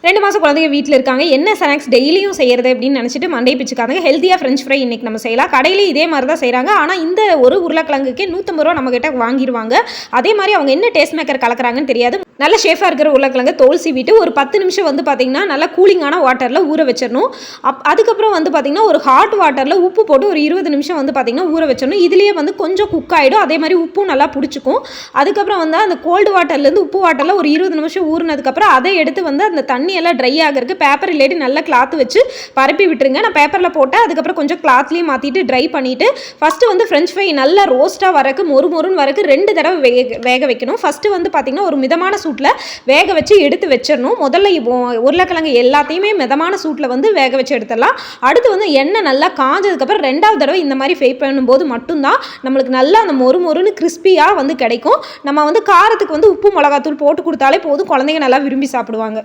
2 மாதம் குழந்தைங்க வீட்டில் இருக்காங்க. என்ன ஸ்நாக்ஸ் டெய்லியும் செய்கிறது அப்படின்னு நினச்சிட்டு மண்டை பிச்சுக்காதுங்க. ஹெல்த்தியாக ஃப்ரெஞ்ச் ஃப்ரை இன்றைக்கி நம்ம செய்யலாம். கடையிலே இதே மாதிரி தான் செய்கிறாங்க. ஆனால் இந்த ஒரு உருளைக்கிழங்குக்கே ₹150 நம்மக்கிட்ட வாங்கிடுவாங்க. அதே மாதிரி அவங்க என்ன டேஸ்ட் மேக்கர் கலக்குறாங்கன்னு தெரியாது. நல்ல ஷேஃபாக இருக்கிற உருளைக்கிழங்கு தோல் சீவிட்டு ஒரு 10 நிமிஷம் வந்து பார்த்திங்கன்னா நல்லா கூலிங்கான வாட்டரில் ஊற வச்சிடணும். அதுக்கப்புறம் வந்து பார்த்திங்கன்னா ஒரு ஹாட் வாட்டரில் உப்பு போட்டு ஒரு 20 நிமிஷம் வந்து பார்த்திங்கன்னா ஊற வச்சிடணும். இதுலேயே வந்து கொஞ்சம் குக் ஆகிடும். அதே மாதிரி உப்பும் நல்லா பிடிச்சிக்கும். அதுக்கப்புறம் வந்து அந்த கோல்டு வாட்டர்லேருந்து உப்பு வாட்டரில் ஒரு 20 நிமிஷம் ஊறினதுக்கப்புறம் அதை எடுத்து வந்து அந்த தண்ணி எல்லாம் ட்ரை ஆகிறதுக்கு பேப்பர் இல்லாட்டி நல்லா கிளாத் வச்சு பரப்பி விட்டுருங்க. நான் பேப்பரில் போட்டேன். அதுக்கப்புறம் கொஞ்சம் கிளாத்லேயும் மாற்றிட்டு ட்ரை பண்ணிவிட்டு ஃபஸ்ட்டு வந்து ஃப்ரெஞ்ச் ஃப்ரை நல்லா ரோஸ்ட்டாக வரக்கு மொறுன்னு வரக்கு 2 தடவை வேக வைக்கணும். ஃபஸ்ட்டு வந்து பார்த்திங்கன்னா ஒரு மிதமான சூட்டில் வேக வச்சு எடுத்து வச்சிடணும். முதல்ல உருளைக்கிழங்கு எல்லாத்தையுமே மிதமான சூட்டில் வந்து வேக வச்சு எடுத்துடலாம். அடுத்து வந்து எண்ணெய் நல்லா காஞ்சதுக்கப்புறம் 2வது தடவை இந்த மாதிரி ஃப்ரை பண்ணும்போது மட்டும்தான் நம்மளுக்கு நல்லா அந்த மொறுன்னு கிறிஸ்பியாக வந்து கிடைக்கும். நம்ம வந்து காரத்துக்கு வந்து உப்பு மிளகாத்தூள் போட்டு கொடுத்தாலே போதும், குழந்தைங்க நல்லா விரும்பி சாப்பிடுவாங்க.